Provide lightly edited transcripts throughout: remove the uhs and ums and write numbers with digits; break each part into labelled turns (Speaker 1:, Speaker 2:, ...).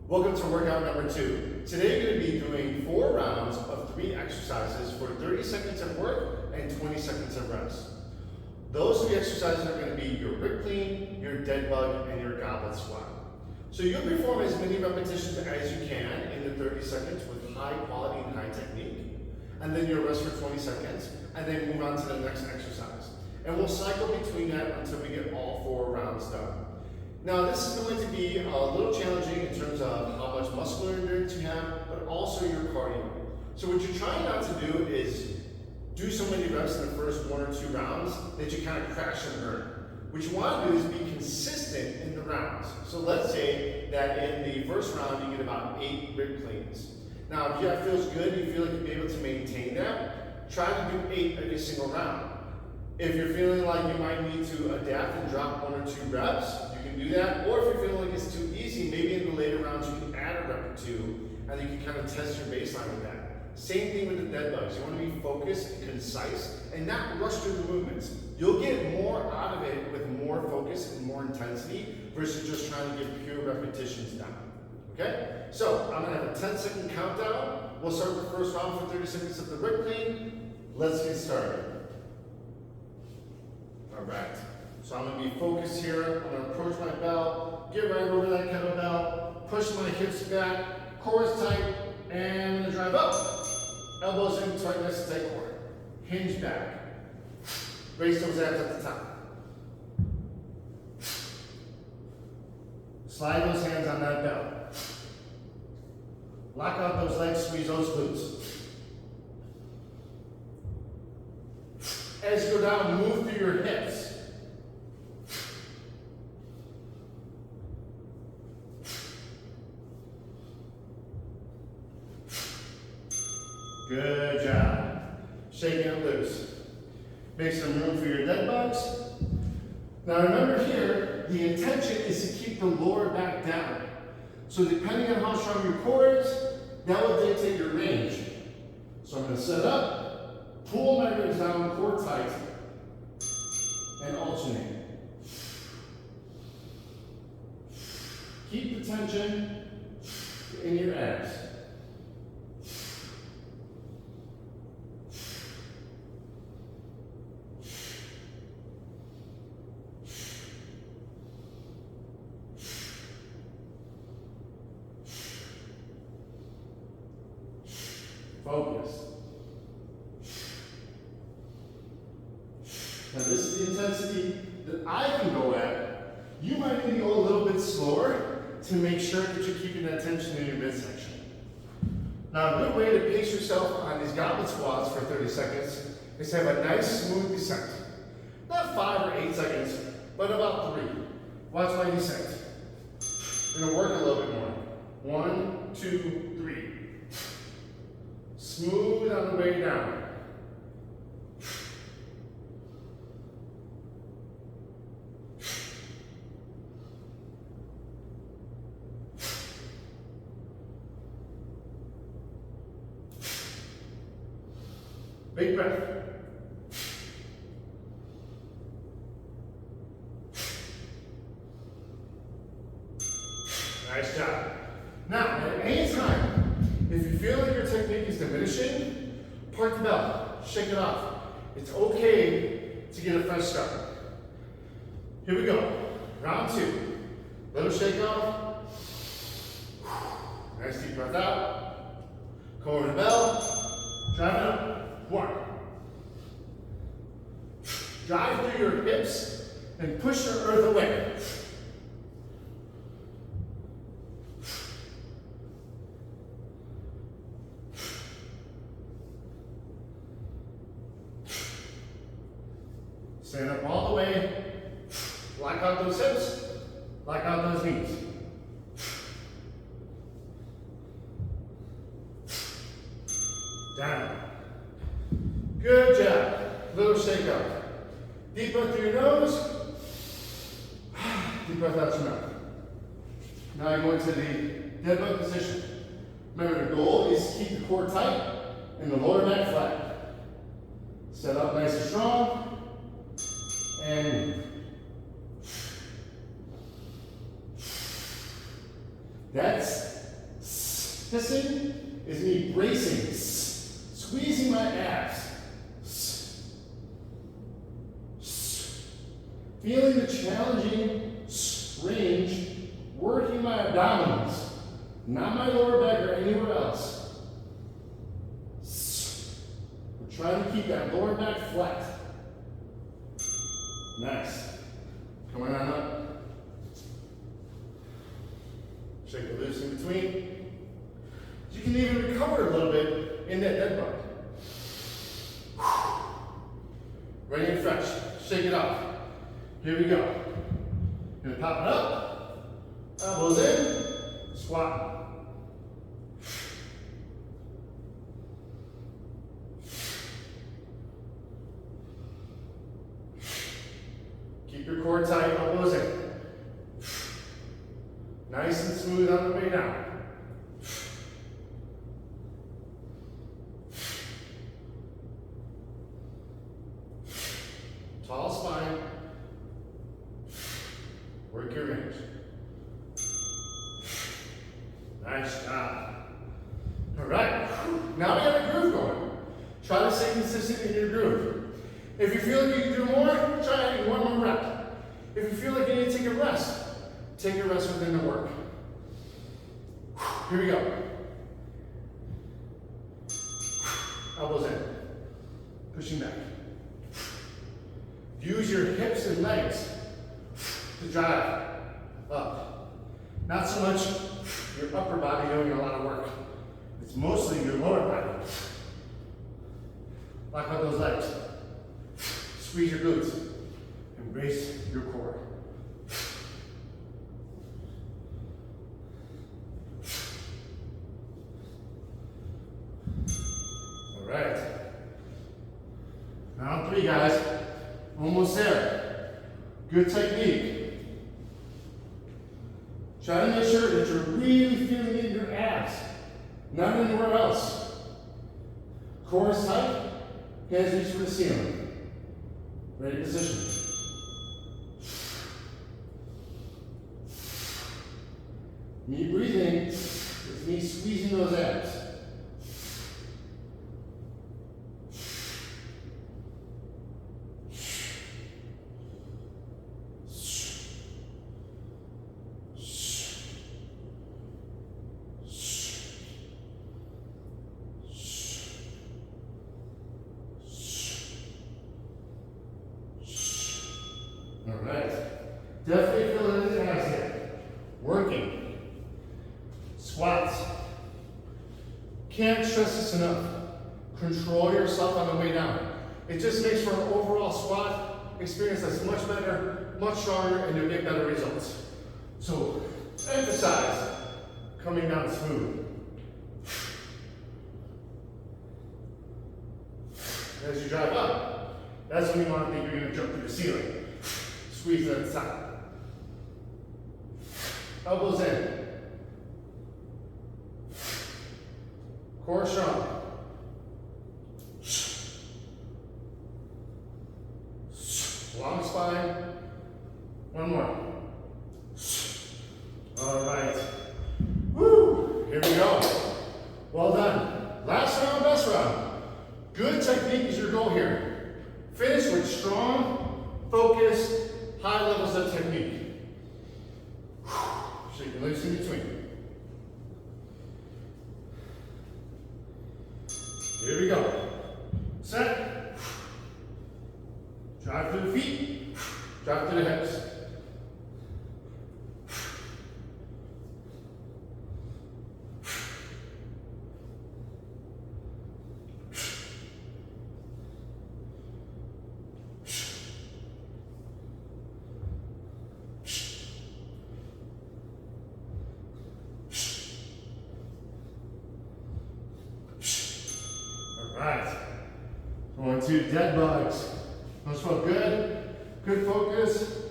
Speaker 1: Welcome to workout number 2. Today you're going to be doing 4 rounds of 3 exercises for 30 seconds of work and 20 seconds of rest. Those 3 exercises are going to be your rip clean, your dead bug, and your goblet squat. So you'll perform as many repetitions as you can in the 30 seconds with high quality and high technique. And then you'll rest for 20 seconds and then move on to the next exercise. And we'll cycle between that until we get all 4 rounds done. Now this is going to be a little challenging in terms of how much muscular endurance you have, but also your cardio. So what you're trying not to do is do so many reps in the first 1 or 2 rounds that you kind of crash and burn. What you want to do is be consistent in the rounds. So let's say that in the first round you get about 8 rib cleans. Now if that feels good, you feel like you'll be able to maintain that, try to do 8 every single round. If you're feeling like you might need to adapt and drop 1 or 2 reps, you can do that. Or if you're feeling like it's too easy, maybe in the later rounds you can add a rep or 2 and you can kind of test your baseline with that. Same thing with the dead bugs. You want to be focused and concise and not rush through the movements. You'll get more out of it with more focus and more intensity versus just trying to get pure repetitions down. Okay? So I'm going to have a 10-second countdown. We'll start the first round for 30 seconds of the rip clean. Let's get started. All right, so I'm going to be focused here. I'm going to approach my belt, get right over that kettlebell, push my hips back, core is tight, and I'm going to drive up. Elbows in, tight, nice and tight core. Hinge back. Raise those abs at the top. Slide those hands on that belt. Lock out those legs, squeeze those glutes. As you go down, move through your hips. Good job. Shake it loose. Make some room for your dead bugs. Now remember here, the intention is to keep the lower back down. So depending on how strong your core is, that will dictate your range. So I'm going to set up. Pull my ribs down, core tight, and alternate. Keep the tension in your abs. Focus. Now this is the intensity that I can go at. You might need to go a little bit slower to make sure that you're keeping that tension in your midsection. Now a good way to pace yourself on these goblet squats for 30 seconds is to have a nice smooth descent. Not 5 or 8 seconds, but about 3. Watch my descent. We're going to work a little bit more. 1, 2, 3. Smooth on the way down. Big breath. Nice job. Now, at any time, if you feel like your technique is diminishing, park the belt, shake it off. It's okay to get a fresh start. Here we go. Round 2. Little shake off. Nice deep breath out. Come over the bell. Drive it up. 1. Drive through your hips and push your earth away. Stand up all the way. Lock out those hips. Lock out those knees. Down. Good job. Little shake off. Deep breath through your nose. Deep breath out your mouth. Now I go into the dead bug position. Remember, the goal is to keep the core tight and the lower back flat. Set up nice and strong. And move. That's Hissing is me bracing, squeezing my abs. Feeling the challenging range, working my abdominals, not my lower back or anywhere else. We're trying to keep that lower back flat. Nice. Coming on up. Shake the glutes in between. You can even recover a little bit in that dead bug. Ready and fresh. Shake it off. Here we go. Gonna pop it up. Elbows in. Squat. Keep your core tight. Elbows in. Nice and smooth on the way down. Tall spine. Work your range. Nice job. All right. Now we got a groove going. Try to stay consistent in your groove. If you feel like you can do more, try adding one more rep. If you feel like you need to take a rest, take a rest within the work. Here we go. Elbows in. Pushing back. Use your hips and legs to drive up. Not so much your upper body doing a lot of work. It's mostly your lower body. Lock out those legs. Squeeze your glutes. Embrace your core. All right. Round 3, guys. Almost there. Good technique. Try to make sure that you're really feeling it in your abs, not anywhere else. Core is tight, hands reach for the ceiling. Ready position. Me breathing is me squeezing those abs. All right. Definitely feel it in the abs here. Working. Squats. Can't stress this enough. Control yourself on the way down. It just makes for an overall squat experience that's much better, much stronger, and you'll get better results. So emphasize coming down smooth. As you drive up, that's when you want to think you're going to jump through the ceiling. Squeeze it inside. Elbows in. Core strong. Long spine. One more. All right. Woo! Here we go. Well done. Last round, best round. Good technique is your goal here. Finish with strong, focused, high levels of technique. Shake your legs in between. Here we go. Set. Drive through the feet. Drive through the hips. Alright, going to dead bugs. Those felt good. Good focus.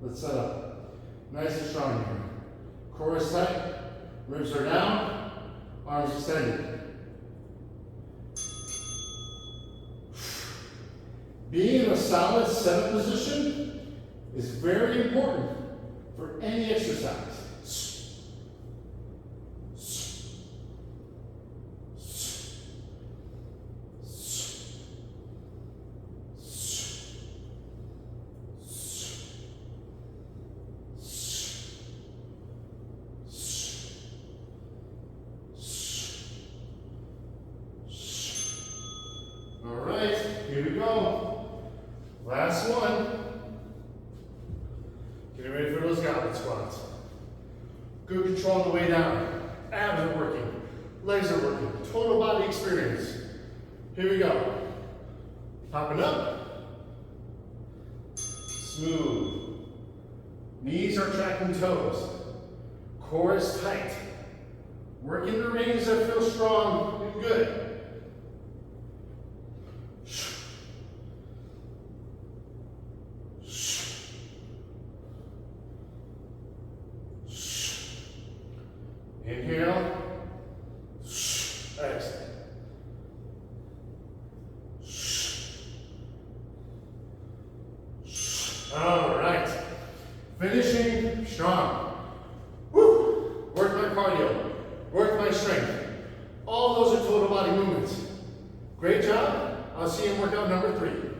Speaker 1: Let's set up. Nice and strong here. Core is tight. Ribs are down. Arms extended. Being in a solid setup position is very important for any exercise. All right, here we go. Last one. Getting ready for those goblet squats. Good control on the way down. Abs are working. Legs are working. Total body experience. Here we go. Popping up. Smooth. Knees are tracking toes. Core is tight. Working the range that feels strong and good. Inhale. Exhale. All right. Finishing strong. Woo! Work my cardio. Work my strength. All those are total body movements. Great job. I'll see you in workout number 3.